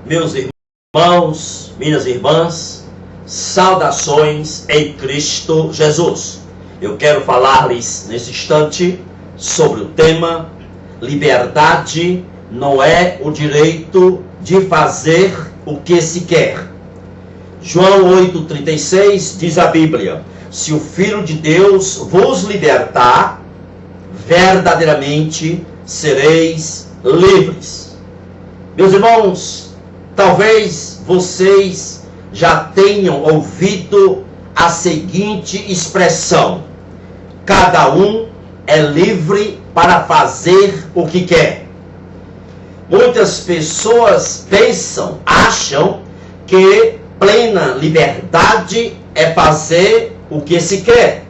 Meus irmãos, minhas irmãs, saudações em Cristo Jesus. Eu quero falar-lhes nesse instante sobre o tema: liberdade não é o direito de fazer o que se quer. João 8,36 diz a Bíblia: se o Filho de Deus vos libertar, verdadeiramente sereis livres. Meus irmãos, talvez vocês já tenham ouvido a seguinte expressão: cada um é livre para fazer o que quer. Muitas pessoas acham que plena liberdade é fazer o que se quer.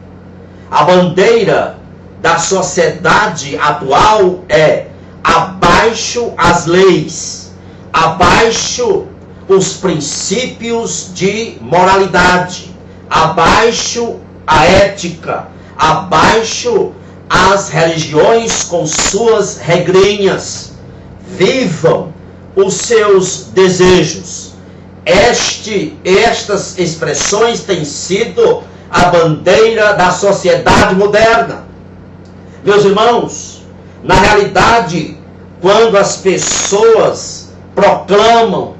A bandeira da sociedade atual é: abaixo as leis, abaixo os princípios de moralidade, abaixo a ética, abaixo as religiões com suas regrinhas. Vivam os seus desejos. Estas expressões têm sido a bandeira da sociedade moderna. Meus irmãos, na realidade, quando as pessoas proclamam,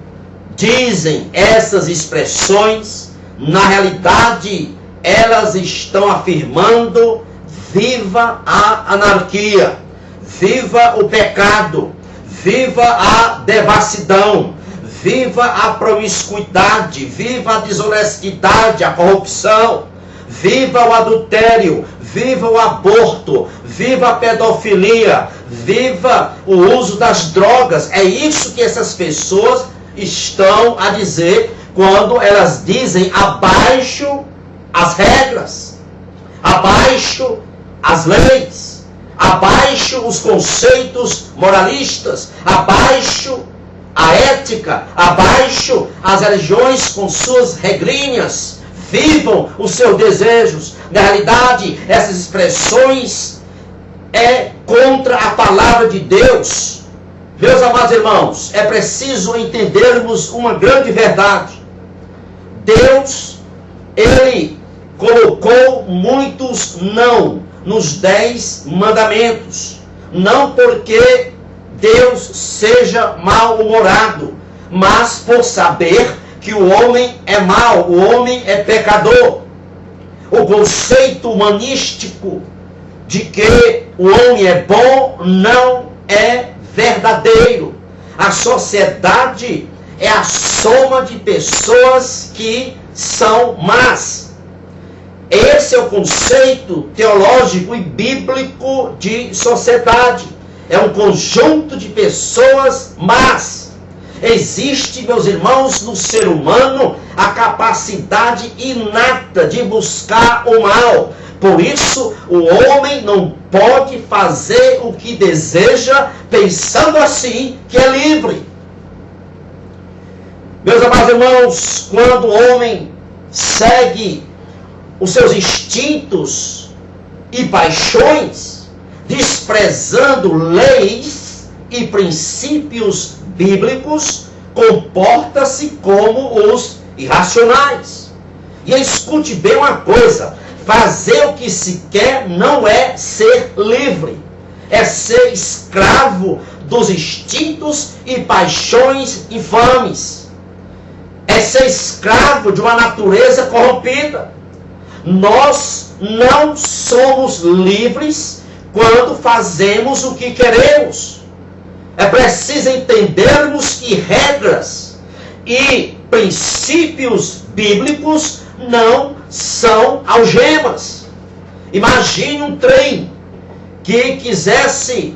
dizem essas expressões, na realidade elas estão afirmando: viva a anarquia, viva o pecado, viva a devassidão, viva a promiscuidade, viva a desonestidade, a corrupção, viva o adultério, viva o aborto, viva a pedofilia, viva o uso das drogas. É isso que essas pessoas estão a dizer quando elas dizem abaixo as regras, abaixo as leis, abaixo os conceitos moralistas, abaixo a ética, abaixo as religiões com suas regrinhas. Vivam os seus desejos. Na realidade, essas expressões é contra a palavra de Deus. Meus amados irmãos, é preciso entendermos uma grande verdade. Deus, Ele colocou muitos não nos 10 mandamentos. Não porque Deus seja mal-humorado, mas por saber que o homem é mau, o homem é pecador. O conceito humanístico de que o homem é bom não é verdadeiro. A sociedade é a soma de pessoas que são más. Esse é o conceito teológico e bíblico de sociedade. É um conjunto de pessoas más. Existe, meus irmãos, no ser humano a capacidade inata de buscar o mal. Por isso, o homem não pode fazer o que deseja, pensando assim que é livre. Meus amados irmãos, quando o homem segue os seus instintos e paixões, desprezando leis e princípios bíblicos, comporta-se como os irracionais. E escute bem uma coisa: fazer o que se quer não é ser livre, é ser escravo dos instintos e paixões infames, é ser escravo de uma natureza corrompida. Nós não somos livres quando fazemos o que queremos. É preciso entendermos que regras e princípios bíblicos não são algemas. Imagine um trem que quisesse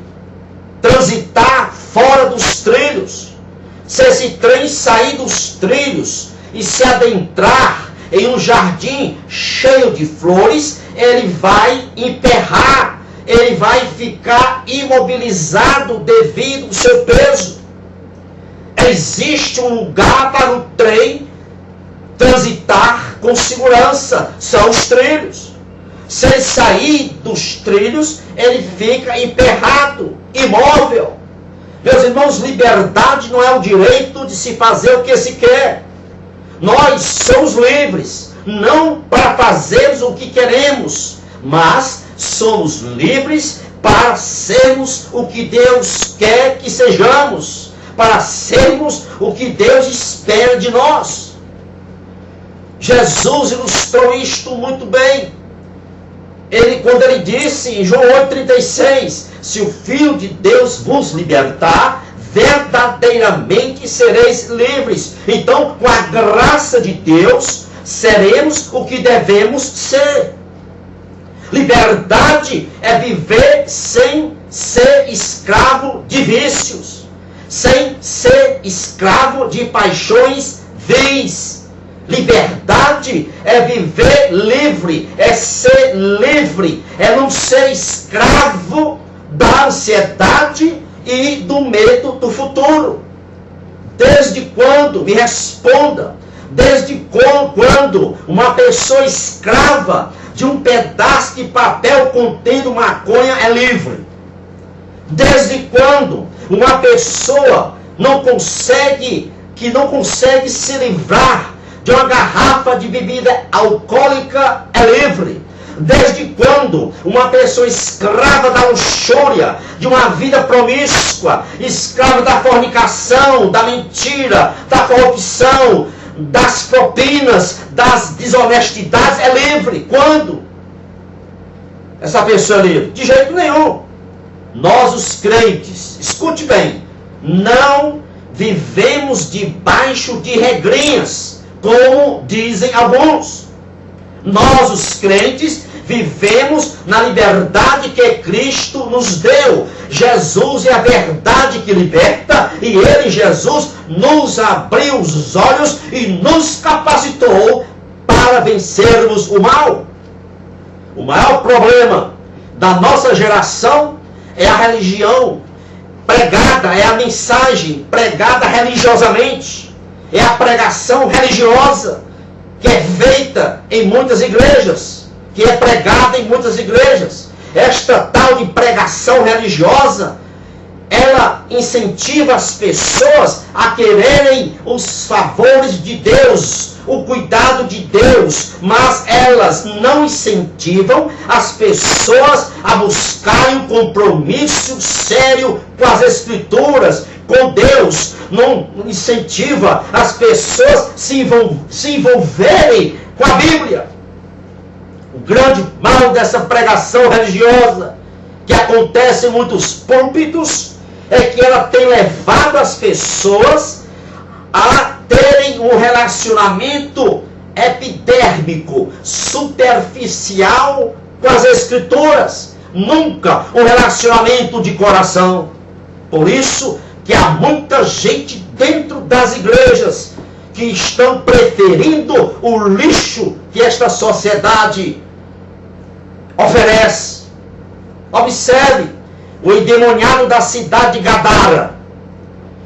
transitar fora dos trilhos. Se esse trem sair dos trilhos e se adentrar em um jardim cheio de flores, ele vai emperrar, ele vai ficar imobilizado devido ao seu peso. Existe um lugar para o trem transitar com segurança, são os trilhos. Se ele sair dos trilhos, ele fica emperrado, imóvel. Meus irmãos, liberdade não é o direito de se fazer o que se quer. Nós somos livres, não para fazermos o que queremos, mas somos livres para sermos o que Deus quer que sejamos, para sermos o que Deus espera de nós. Jesus ilustrou isto muito bem. Quando ele disse em João 8,36, se o Filho de Deus vos libertar, verdadeiramente sereis livres. Então, com a graça de Deus, seremos o que devemos ser. Liberdade é viver sem ser escravo de vícios, sem ser escravo de paixões vis. Liberdade é viver livre, é ser livre, é não ser escravo da ansiedade e do medo do futuro. Desde quando, me responda, desde quando uma pessoa escrava de um pedaço de papel contendo maconha é livre? Desde quando uma pessoa não consegue se livrar de uma garrafa de bebida alcoólica é livre? Desde quando uma pessoa escrava da luxúria, de uma vida promíscua, escrava da fornicação, da mentira, da corrupção, das propinas, das desonestidades, é livre? Quando essa pessoa é livre? De jeito nenhum. Nós, os crentes, escute bem, não vivemos debaixo de regrinhas, como dizem alguns. Nós, os crentes, vivemos na liberdade que Cristo nos deu. Jesus é a verdade que liberta, e Ele, Jesus, nos abriu os olhos e nos capacitou para vencermos o mal. O maior problema da nossa geração é a religião pregada, é a mensagem pregada religiosamente, é a pregação religiosa que é feita em muitas igrejas, que é pregada em muitas igrejas. Esta tal de pregação religiosa, ela incentiva as pessoas a quererem os favores de Deus, o cuidado de Deus, mas elas não incentivam as pessoas a buscarem um compromisso sério com as Escrituras, com Deus. Não incentiva as pessoas se envolverem com a Bíblia. O grande mal dessa pregação religiosa que acontece em muitos púlpitos é que ela tem levado as pessoas a terem um relacionamento epidérmico, superficial com as Escrituras, nunca um relacionamento de coração. Por isso que há muita gente dentro das igrejas que estão preferindo o lixo que esta sociedade oferece. Observe, o endemoniado da cidade de Gadara,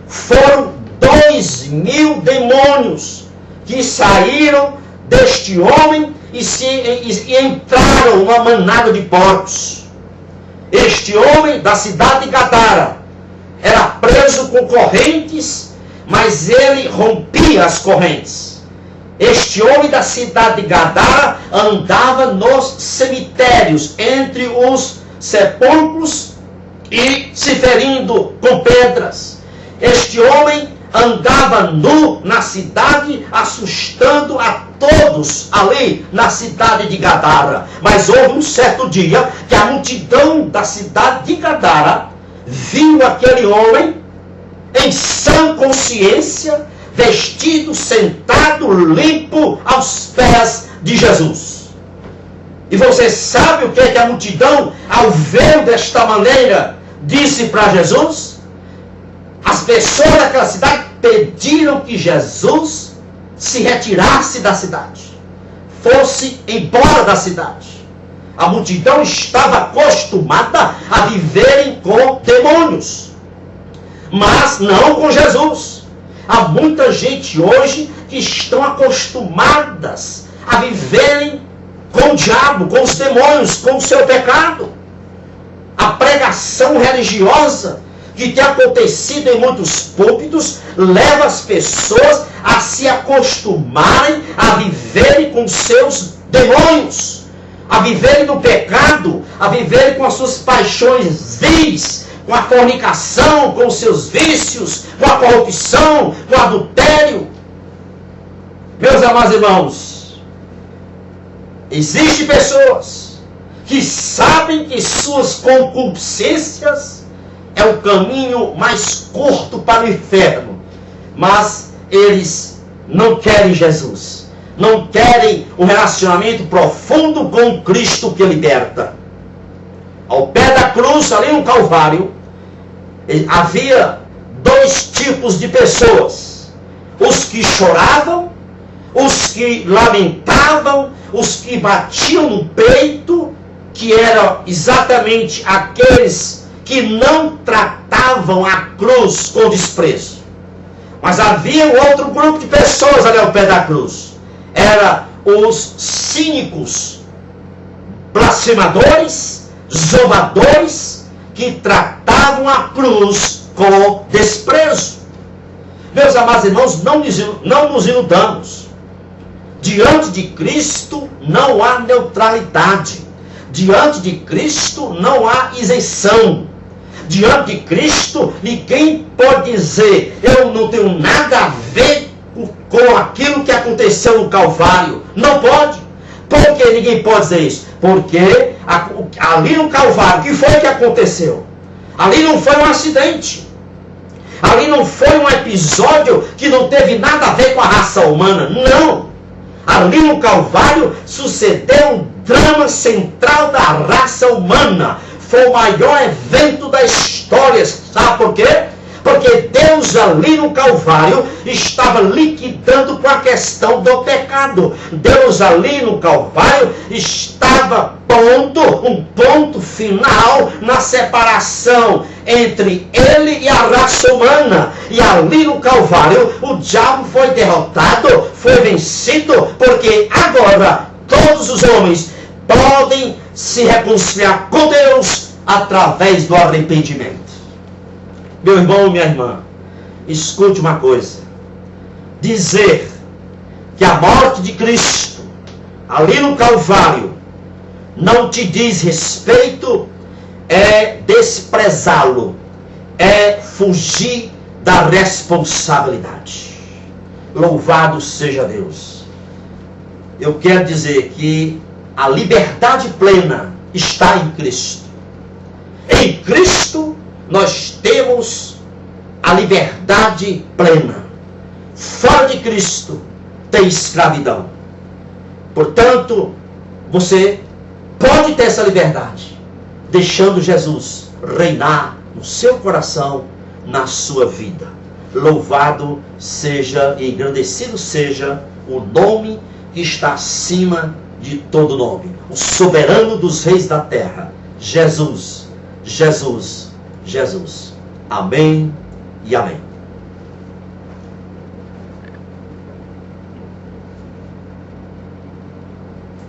foram 2.000 demônios que saíram deste homem e entraram numa manada de porcos. Este homem da cidade de Gadara era preso com correntes, mas ele rompia as correntes. Este homem da cidade de Gadara andava nos cemitérios, entre os sepulcros, e se ferindo com pedras. Este homem andava nu na cidade, assustando a todos ali na cidade de Gadara. Mas houve um certo dia que a multidão da cidade de Gadara viu aquele homem em sã consciência, vestido, sentado, limpo aos pés de Jesus. E você sabe o que é que a multidão, ao ver desta maneira, disse para Jesus? As pessoas daquela cidade pediram que Jesus se retirasse da cidade, fosse embora da cidade. A multidão estava acostumada a viverem com demônios, mas não com Jesus. Há muita gente hoje que estão acostumadas a viverem com o diabo, com os demônios, com o seu pecado. A pregação religiosa que que tem acontecido em muitos púlpitos leva as pessoas a se acostumarem a viverem com seus demônios, a viverem no pecado, a viverem com as suas paixões vis, com a fornicação, com os seus vícios, com a corrupção, com o adultério. Meus amados irmãos, existem pessoas que sabem que suas concupiscências é o caminho mais curto para o inferno, mas eles não querem Jesus, não querem um relacionamento profundo com Cristo que liberta. Ao pé da cruz, ali no Calvário, havia dois tipos de pessoas: os que choravam, os que lamentavam, os que batiam no peito, que eram exatamente aqueles que não tratavam a cruz com desprezo. Mas havia um outro grupo de pessoas ali ao pé da cruz. Eram os cínicos, blasfemadores, zombadores, que tratavam a cruz com desprezo. Meus amados irmãos, não nos iludamos. Diante de Cristo não há neutralidade. Diante de Cristo não há isenção. Diante de Cristo, ninguém pode dizer: eu não tenho nada a ver com aquilo que aconteceu no Calvário. Não pode. Por que ninguém pode dizer isso? Porque ali no Calvário, o que foi que aconteceu? Ali não foi um acidente. Ali não foi um episódio que não teve nada a ver com a raça humana. Não. Ali no Calvário sucedeu um drama central da raça humana. Foi o maior evento da história. Sabe por quê? Porque Deus ali no Calvário estava liquidando com a questão do pecado. Deus ali no Calvário estava pondo um ponto final na separação entre ele e a raça humana. E ali no Calvário o diabo foi derrotado, foi vencido, porque agora todos os homens podem se reconciliar com Deus através do arrependimento. Meu irmão, minha irmã, escute uma coisa: dizer que a morte de Cristo ali no Calvário não te diz respeito é desprezá-lo, é fugir da responsabilidade. Louvado seja Deus. Eu quero dizer que a liberdade plena está em Cristo. Em Cristo nós temos a liberdade plena. Fora de Cristo tem escravidão. Portanto, você pode ter essa liberdade, deixando Jesus reinar no seu coração, na sua vida. Louvado seja e engrandecido seja o nome que está acima de todo nome, o soberano dos reis da terra, Jesus, Jesus, Jesus. Amém e amém.